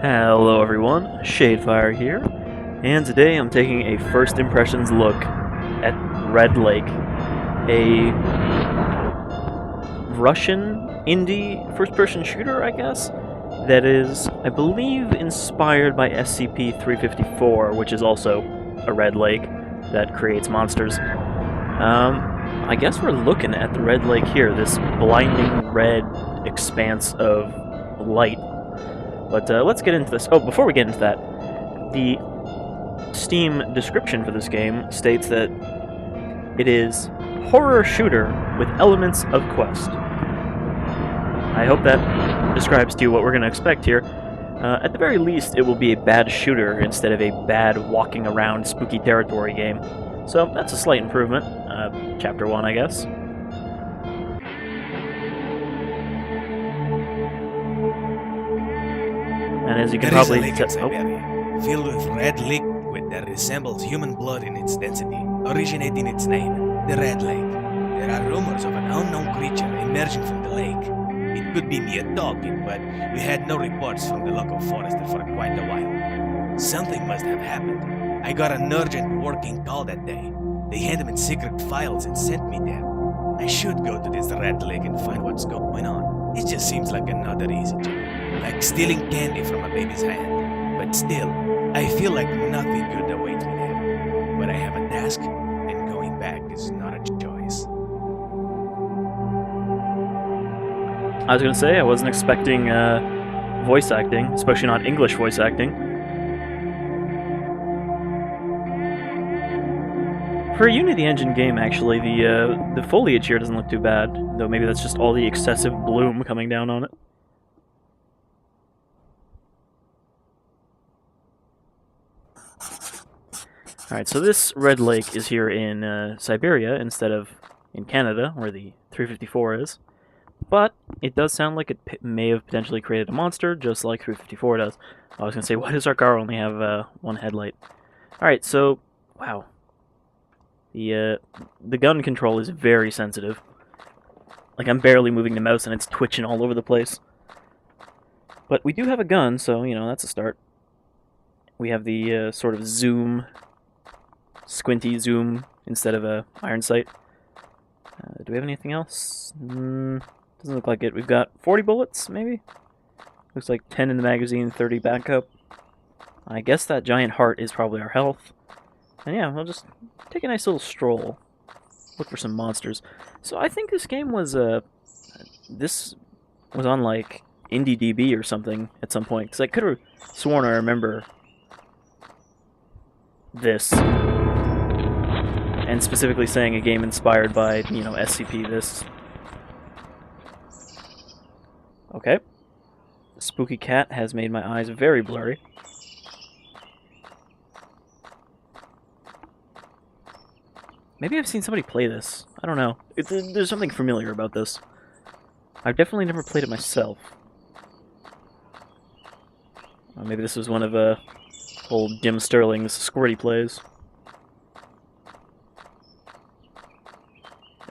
Hello everyone, Shadefire here, and today I'm taking a first impressions look at Red Lake, a Russian indie first-person shooter, I guess, that is, I believe, inspired by SCP-354, which is also a Red Lake that creates monsters. I guess we're looking at the Red Lake here, this blinding red expanse of light. But let's get into this. Oh, before we get into that, the Steam description for this game states that it is horror shooter with elements of quest. I hope that describes to you what we're going to expect here. At the very least, it will be a bad shooter instead of a bad walking around spooky territory game. So that's a slight improvement. Chapter 1, I guess. And as you can probably tell, in Siberia, filled with red liquid that resembles human blood in its density, originating its name, the Red Lake. There are rumors of an unknown creature emerging from the lake. It could be mere talking, but we had no reports from the local forester for quite a while. Something must have happened. I got an urgent working call that day. They handed me secret files and sent me there. I should go to this Red Lake and find what's going on. It just seems like another easy job. Like stealing candy from a baby's hand. But still, I feel like nothing good awaits me there. But I have a task, and going back is not a choice. I was going to say, I wasn't expecting voice acting, especially not English voice acting. For a Unity Engine game, actually, the foliage here doesn't look too bad, though maybe that's just all the excessive bloom coming down on it. Alright, so this Red Lake is here in Siberia instead of in Canada, where the 354 is. But it does sound like it may have potentially created a monster, just like 354 does. I was going to say, why does our car only have one headlight? Alright, so, wow. The gun control is very sensitive. Like, I'm barely moving the mouse and it's twitching all over the place. But we do have a gun, so, you know, that's a start. We have the sort of zoom, squinty zoom, instead of a iron sight. Do we have anything else? Doesn't look like it. We've got 40 bullets, maybe? Looks like 10 in the magazine, 30 backup. I guess that giant heart is probably our health. And yeah, we'll just take a nice little stroll. Look for some monsters. So I think this game was, this was on, like, IndieDB or something at some point. Because I could have sworn I remember this. And specifically saying a game inspired by, you know, SCP this. Okay. The spooky cat has made my eyes very blurry. Maybe I've seen somebody play this. I don't know. There's something familiar about this. I've definitely never played it myself. Maybe this was one of old Jim Sterling's squirty plays.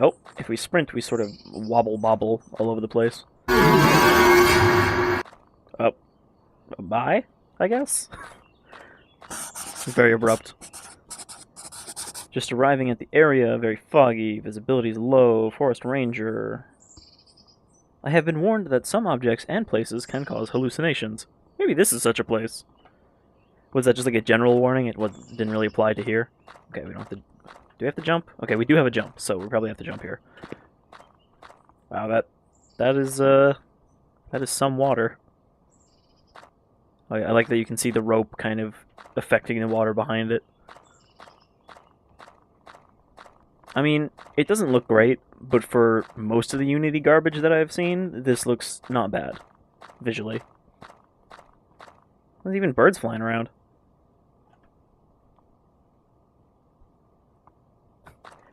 Oh, if we sprint, we sort of wobble-bobble all over the place. Oh. Bye, I guess? Very abrupt. Just arriving at the area, very foggy, visibility is low, forest ranger. I have been warned that some objects and places can cause hallucinations. Maybe this is such a place. Was that just like a general warning? It didn't really apply to here? Okay, we don't have to... Do we have to jump? Okay, we do have a jump, so we probably have to jump here. Wow, that is some water. I like that you can see the rope kind of affecting the water behind it. I mean, it doesn't look great, but for most of the Unity garbage that I've seen, this looks not bad, visually. There's even birds flying around.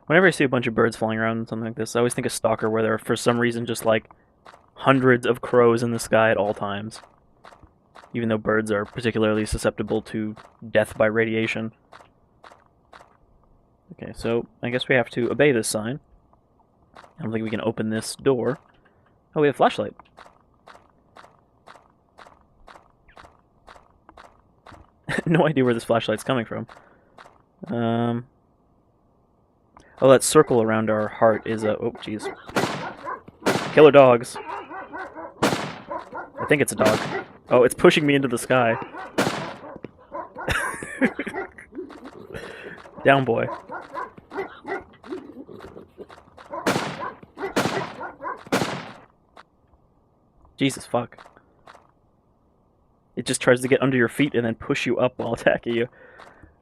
Whenever I see a bunch of birds flying around and something like this, I always think of Stalker, where there are, for some reason, just like hundreds of crows in the sky at all times. Even though birds are particularly susceptible to death by radiation. Okay, so I guess we have to obey this sign. I don't think we can open this door. Oh, we have a flashlight. No idea where this flashlight's coming from. Oh, that circle around our heart is a... Oh, jeez. Killer dogs. I think it's a dog. Oh, it's pushing me into the sky. Down, boy. Jesus, fuck. It just tries to get under your feet and then push you up while attacking you.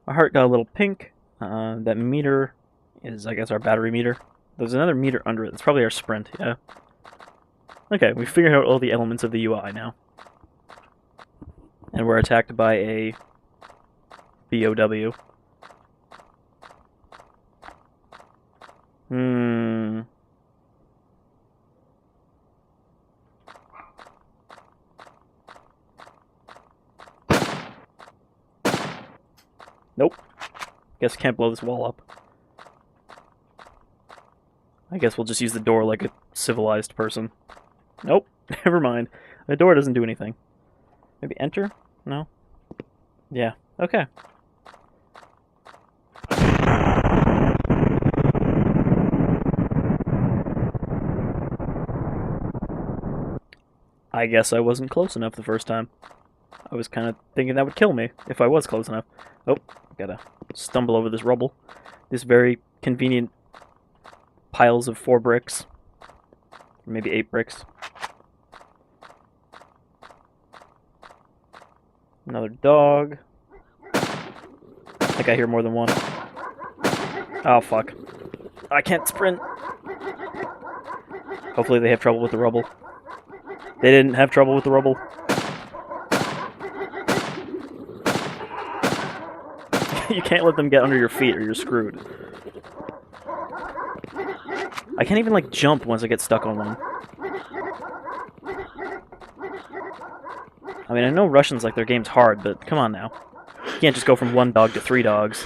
Our heart got a little pink. That meter is, I guess, our battery meter. There's another meter under it. It's probably our sprint, yeah. Okay, we figured out all the elements of the UI now. And we're attacked by a BOW. Nope. Guess can't blow this wall up. I guess we'll just use the door like a civilized person. Nope. Never mind. The door doesn't do anything. Maybe enter? No? Yeah. Okay. I guess I wasn't close enough the first time. I was kind of thinking that would kill me if I was close enough. Oh, gotta stumble over this rubble. This very convenient piles of 4 bricks. Maybe 8 bricks. Another dog. I think I hear more than one. Oh, fuck. I can't sprint. Hopefully they have trouble with the rubble. They didn't have trouble with the rubble. You can't let them get under your feet or you're screwed. I can't even, like, jump once I get stuck on one. I mean, I know Russians like their games hard, but come on now. You can't just go from 1 dog to 3 dogs.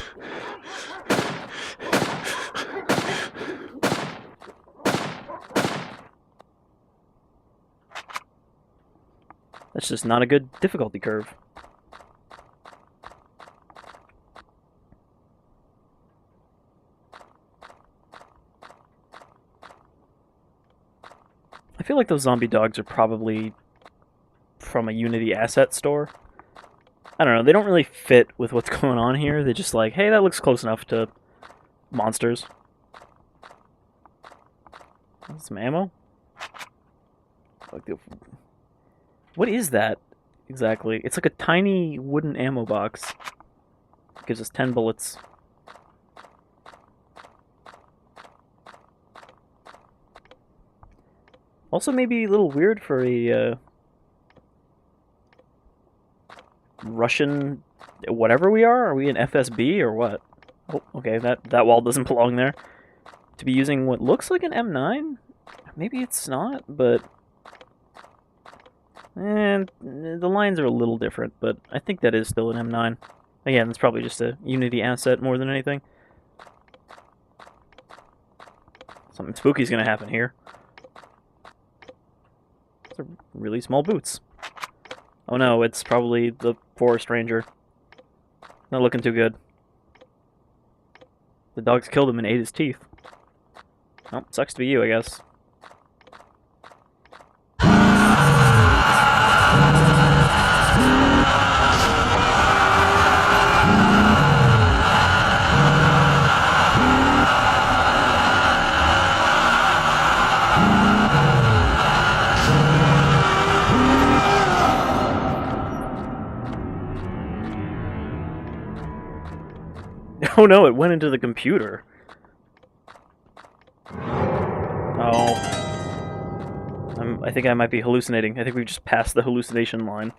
That's just not a good difficulty curve. I feel like those zombie dogs are probably from a Unity asset store. I don't know, they don't really fit with what's going on here. They're just like, hey, that looks close enough to monsters. Some ammo? What is that exactly? It's like a tiny wooden ammo box. It gives us 10 bullets. Also maybe a little weird for a Russian whatever we are? Are we an FSB or what? Oh, okay, that wall doesn't belong there. To be using what looks like an M9? Maybe it's not, but... And the lines are a little different, but I think that is still an M9. Again, it's probably just a Unity asset more than anything. Something spooky's gonna happen here. Those are really small boots. Oh no, it's probably the forest ranger. Not looking too good. The dogs killed him and ate his teeth. Oh, sucks to be you, I guess. Oh no, it went into the computer. Oh. I think I might be hallucinating. I think we've just passed the hallucination line.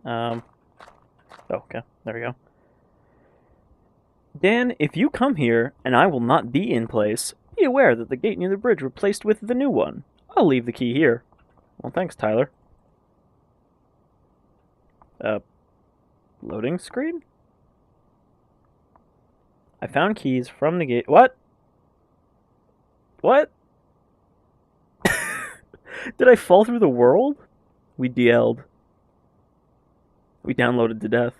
Oh, okay. There we go. Dan, if you come here, and I will not be in place, be aware that the gate near the bridge replaced with the new one. I'll leave the key here. Well, thanks, Tyler. Loading screen? I found keys from the gate. What? What? Did I fall through the world? We DL'd. We downloaded to death.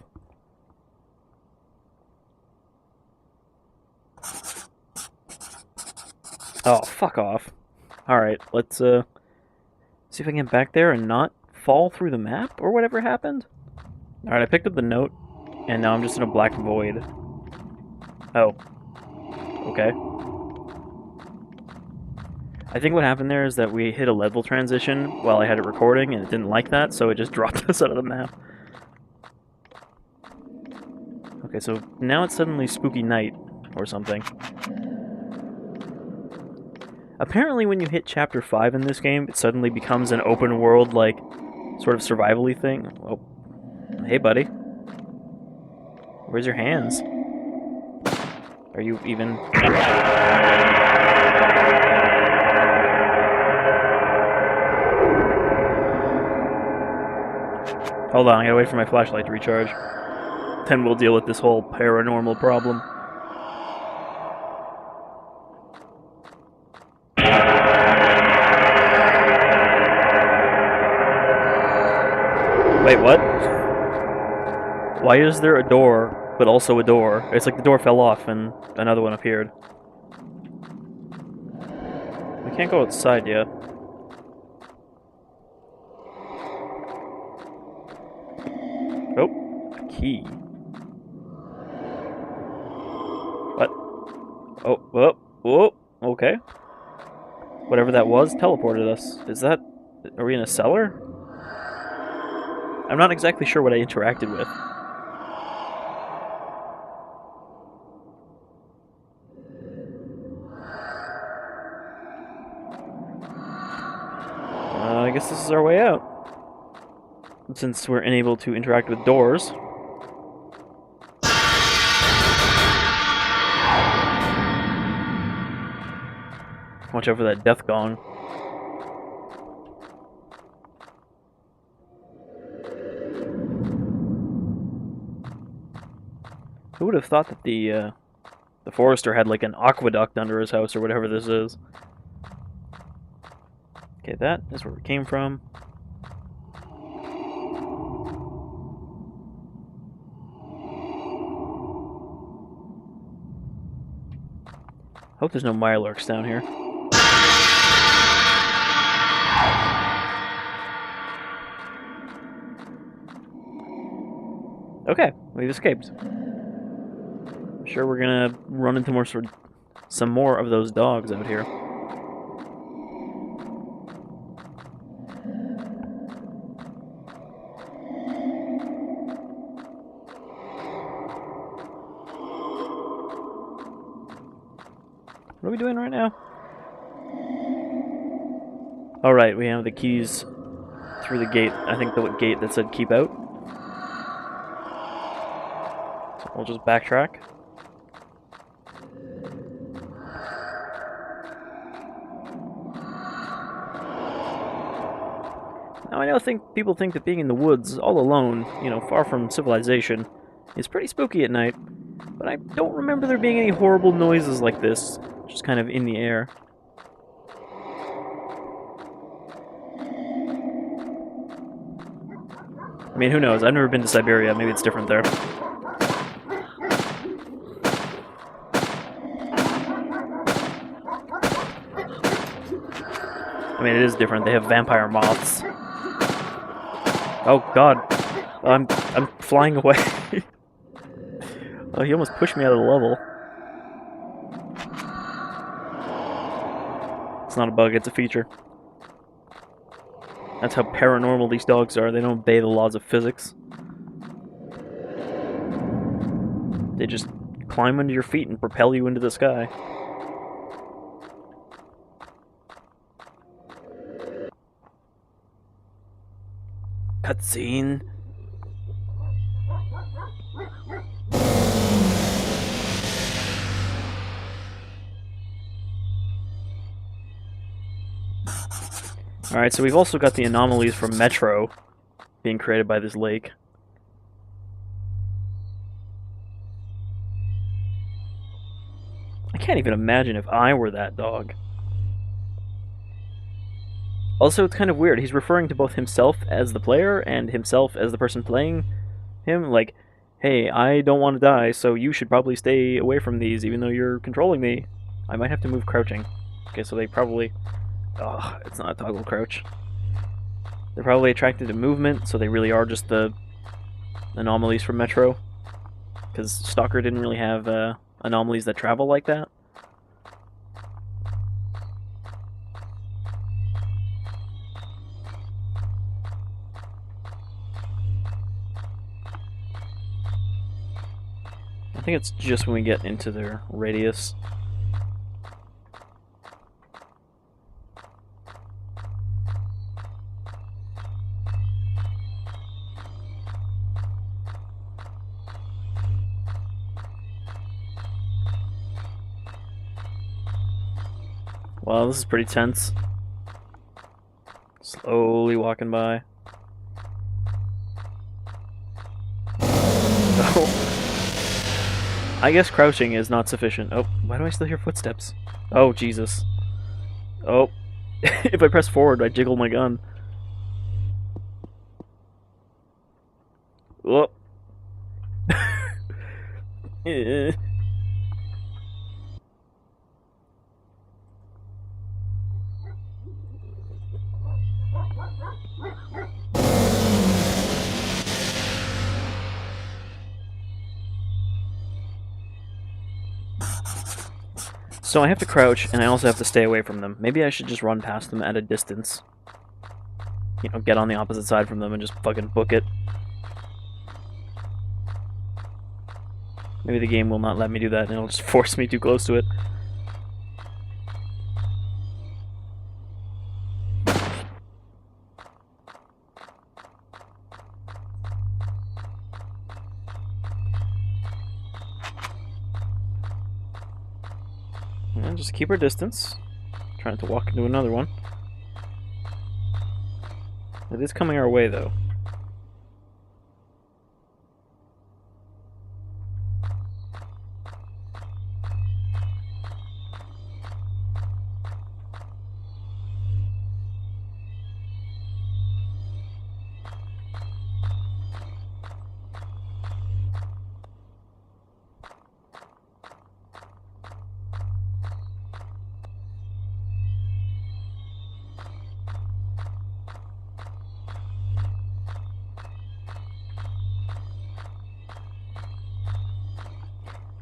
Oh, fuck off. Alright, let's see if I can get back there and not fall through the map or whatever happened. Alright, I picked up the note, and now I'm just in a black void. Oh. Okay. I think what happened there is that we hit a level transition while I had it recording, and it didn't like that, so it just dropped us out of the map. Okay, so now it's suddenly spooky night, or something. Apparently when you hit Chapter 5 in this game, it suddenly becomes an open world, like, sort of survival-y thing. Oh. Hey, buddy. Where's your hands? Are you even... Hold on, I gotta wait for my flashlight to recharge. Then we'll deal with this whole paranormal problem. Wait, what? Why is there a door, but also a door? It's like the door fell off and another one appeared. We can't go outside yet. Oh, a key. What? Oh, whoa, whoa, okay. Whatever that was teleported us. Is that... Are we in a cellar? I'm not exactly sure what I interacted with. I guess this is our way out. Since we're unable to interact with doors. Watch out for that death gong. Who would have thought that the forester had like an aqueduct under his house or whatever this is? Okay, that is where we came from. Hope there's no Mirelurks down here. Okay, we've escaped. I'm sure we're gonna run into some more of those dogs out here. What are we doing right now? Alright, we have the keys through the gate. I think the gate that said keep out. So we'll just backtrack. Now I know people think that being in the woods, all alone, you know, far from civilization, is pretty spooky at night, but I don't remember there being any horrible noises like this, just kind of in the air. I mean, who knows? I've never been to Siberia, maybe it's different there. I mean, it is different, they have vampire moths. Oh god, I'm flying away. Oh, he almost pushed me out of the level. It's not a bug, it's a feature. That's how paranormal these dogs are. They don't obey the laws of physics. They just climb under your feet and propel you into the sky. Cutscene. Alright, so we've also got the anomalies from Metro being created by this lake. can't even imagine if I were that dog. Also, it's kind of weird. He's referring to both himself as the player and himself as the person playing him. Like, hey, I don't want to die, so you should probably stay away from these, even though you're controlling me. I might have to move crouching. Okay, so they probably... Oh, it's not a toggle crouch. They're probably attracted to movement, so they really are just the anomalies from Metro. Because Stalker didn't really have anomalies that travel like that. I think it's just when we get into their radius. Wow, this is pretty tense. Slowly walking by. Oh. I guess crouching is not sufficient. Oh, why do I still hear footsteps? Oh, Jesus. Oh. If I press forward, I jiggle my gun. Whoop. So I have to crouch, and I also have to stay away from them. Maybe I should just run past them at a distance. You know, get on the opposite side from them and just fucking book it. Maybe the game will not let me do that, and it'll just force me too close to it. And just keep our distance. Trying to walk into another one. It is coming our way, though.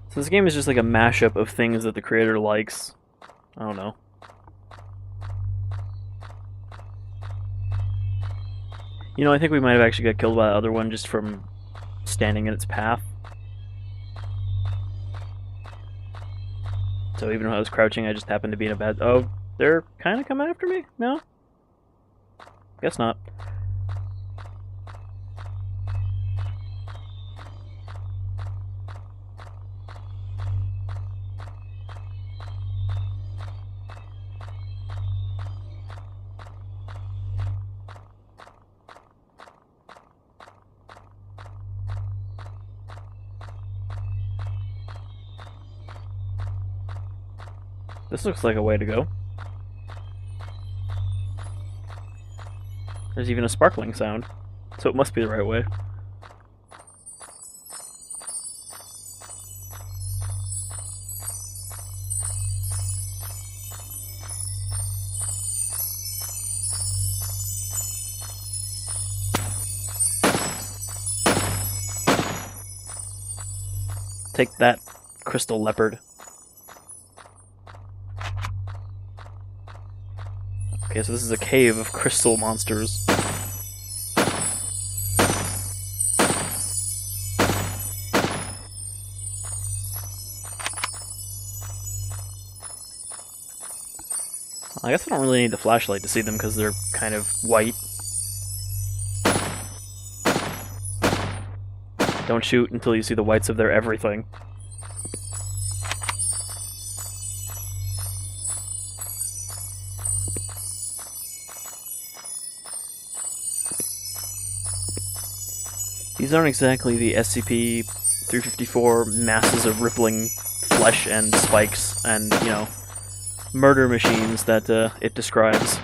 So this game is just like a mashup of things that the creator likes. I don't know. You know, I think we might have actually got killed by the other one just from standing in its path. So even though I was crouching, I just happened to be in a bad... Oh, they're kind of coming after me? No? Guess not. This looks like a way to go. There's even a sparkling sound, so it must be the right way. Take that, crystal leopard. Okay, so this is a cave of crystal monsters. I guess I don't really need the flashlight to see them because they're kind of white. Don't shoot until you see the whites of their everything. These aren't exactly the SCP-354 masses of rippling flesh and spikes. and, you know, murder machines that it describes.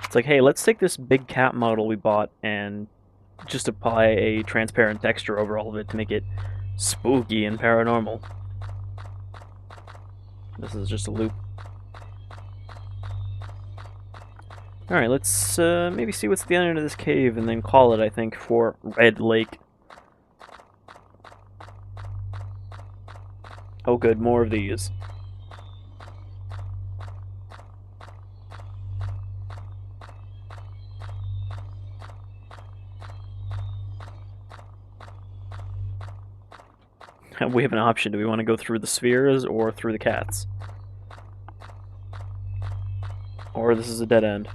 It's like, hey, let's take this big cat model we bought and just apply a transparent texture over all of it to make it spooky and paranormal. This is just a loop. Alright, let's maybe see what's at the end of this cave and then call it, I think, for Red Lake. Oh good, more of these. We have an option. Do we want to go through the spheres or through the cats? Or this is a dead end.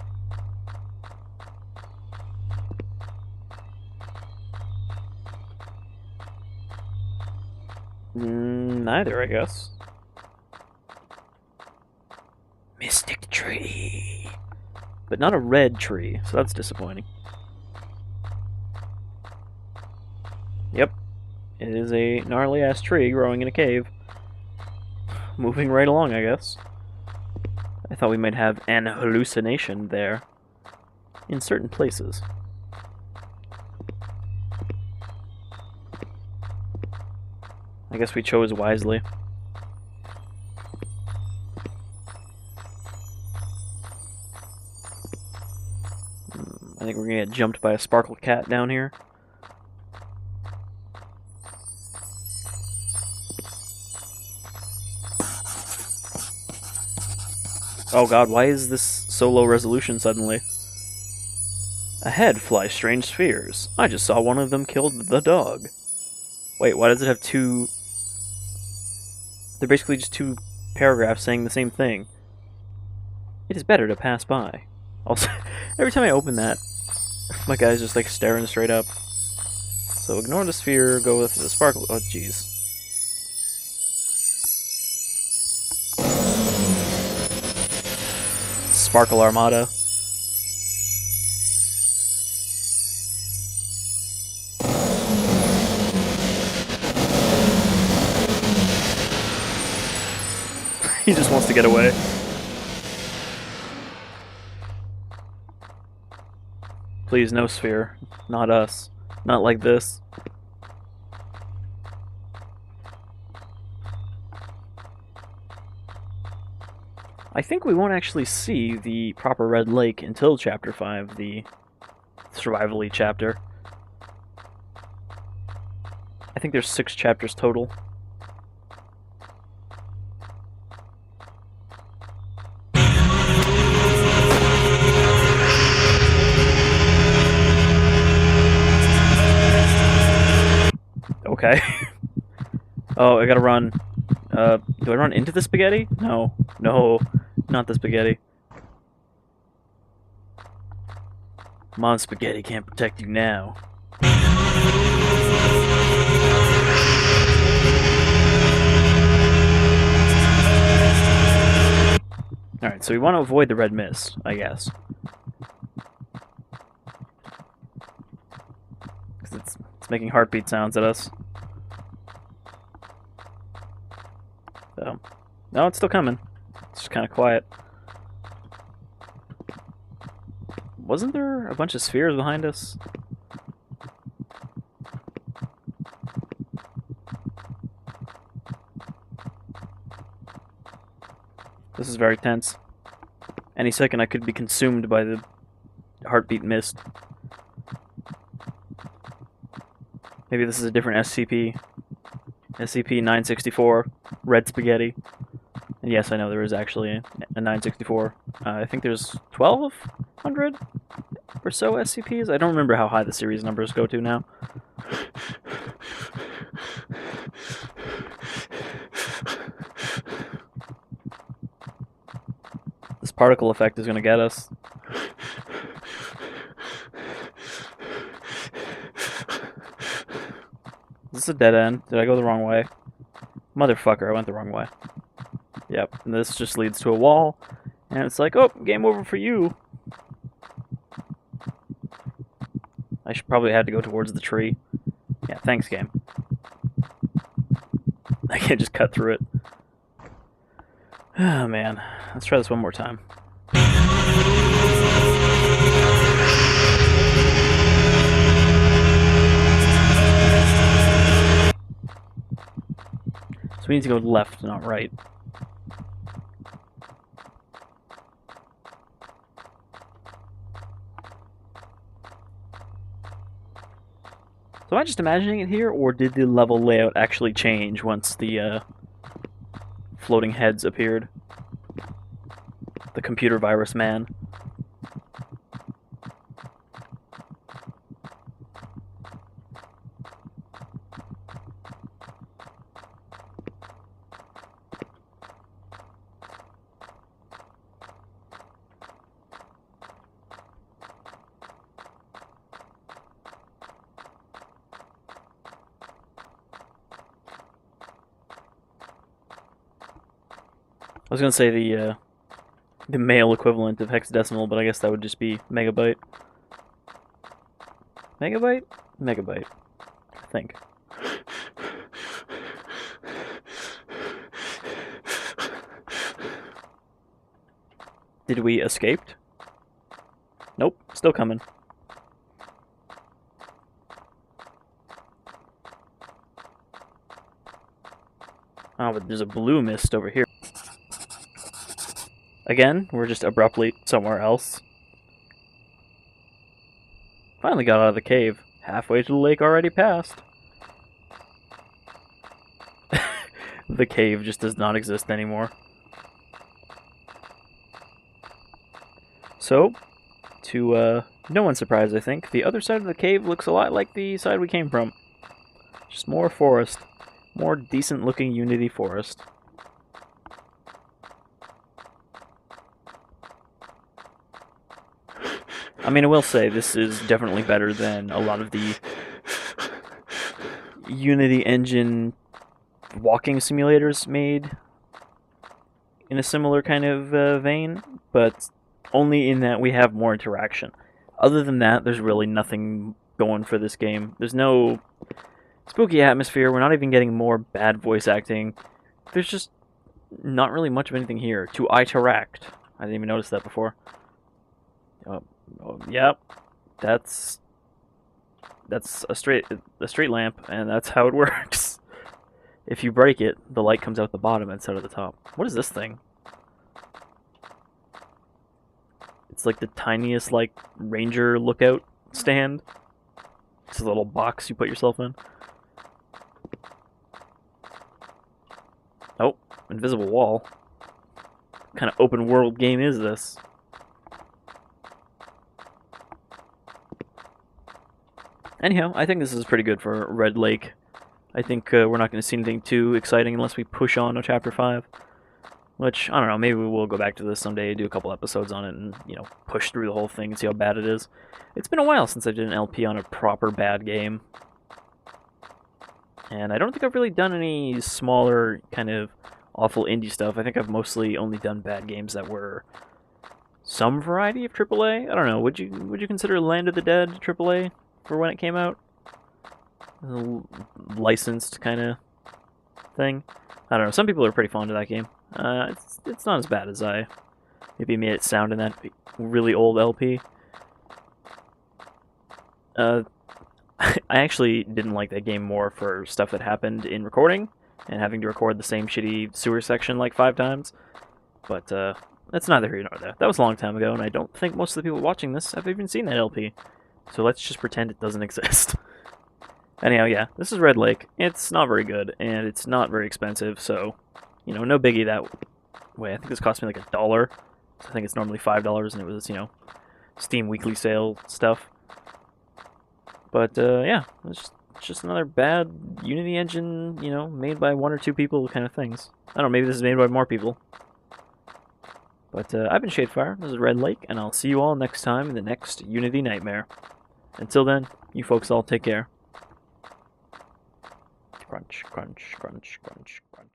Neither, I guess. Mystic tree. But not a red tree, so that's disappointing. Yep. It is a gnarly-ass tree growing in a cave. Moving right along, I guess. I thought we might have an hallucination there. In certain places. I guess we chose wisely. I think we're gonna get jumped by a sparkle cat down here. Oh god, why is this so low resolution suddenly? Ahead fly strange spheres. I just saw one of them killed the dog. Wait, why does it have two... They're basically just two paragraphs saying the same thing. It is better to pass by. Also, every time I open that, my guy's just like staring straight up. So ignore the sphere, go with the sparkle. Oh, jeez. Sparkle Armada. He just wants to get away. Please, no sphere. Not us. Not like this. I think we won't actually see the proper Red Lake until Chapter 5, the survival-y chapter. I think there's 6 chapters total. Okay. Oh, I gotta run. Do I run into the spaghetti? No. No. Not the spaghetti. Mom Spaghetti can't protect you now. Alright, so we want to avoid the red mist, I guess. Because it's making heartbeat sounds at us. So, no, it's still coming. It's just kind of quiet. Wasn't there a bunch of spheres behind us? This is very tense. Any second I could be consumed by the heartbeat mist. Maybe this is a different SCP. SCP-964, Red Spaghetti. And yes, I know there is actually a 964. I think there's 1,200 or so SCPs. I don't remember how high the series numbers go to now. This particle effect is going to get us. Is this a dead end? Did I go the wrong way? Motherfucker, I went the wrong way. Yep, and this just leads to a wall, and it's like, oh, game over for you. I should probably have to go towards the tree. Yeah, thanks, game. I can't just cut through it. Oh man, let's try this one more time. So we need to go left, not right. So am I just imagining it here, or did the level layout actually change once the floating heads appeared? The computer virus man. I was gonna say the male equivalent of hexadecimal, but I guess that would just be megabyte. Megabyte? Megabyte. I think. Did we escaped? Nope, still coming. Oh, but there's a blue mist over here. Again, we're just abruptly somewhere else. Finally got out of the cave. Halfway to the lake already passed. The cave just does not exist anymore. So, to no one's surprise, I think, the other side of the cave looks a lot like the side we came from. Just more forest. More decent-looking Unity forest. I mean, I will say, this is definitely better than a lot of the Unity engine walking simulators made in a similar kind of vein, but only in that we have more interaction. Other than that, there's really nothing going for this game. There's no spooky atmosphere, we're not even getting more bad voice acting. There's just not really much of anything here to interact. I didn't even notice that before. Yep, that's a straight lamp, and that's how it works. If you break it, the light comes out the bottom instead of the top. What is this thing? It's like the tiniest, like, ranger lookout stand. It's a little box you put yourself in. Oh, invisible wall. What kind of open world game is this? Anyhow, I think this is pretty good for Red Lake. I think we're not going to see anything too exciting unless we push on to Chapter 5. Which, I don't know, maybe we will go back to this someday, do a couple episodes on it, and, you know, push through the whole thing and see how bad it is. It's been a while since I did an LP on a proper bad game. And I don't think I've really done any smaller, kind of awful indie stuff. I think I've mostly only done bad games that were some variety of AAA. I don't know, would you consider Land of the Dead AAA for when it came out? A licensed kind of thing. I don't know, some people are pretty fond of that game. It's not as bad as I maybe made it sound in that really old LP. I actually didn't like that game more for stuff that happened in recording, and having to record the same shitty sewer section like 5 times. But that's neither here nor there. That was a long time ago, and I don't think most of the people watching this have even seen that LP. So let's just pretend it doesn't exist. Anyhow, yeah, this is Red Lake. It's not very good, and it's not very expensive, so, you know, no biggie that way. I think this cost me like $1. I think it's normally $5, and it was, you know, Steam weekly sale stuff. But, yeah, it's just another bad Unity engine, you know, made by 1 or 2 people kind of things. I don't know, maybe this is made by more people. But, I've been Shadefire, this is Red Lake, and I'll see you all next time in the next Unity Nightmare. Until then, you folks all take care. Crunch, crunch, crunch, crunch, crunch.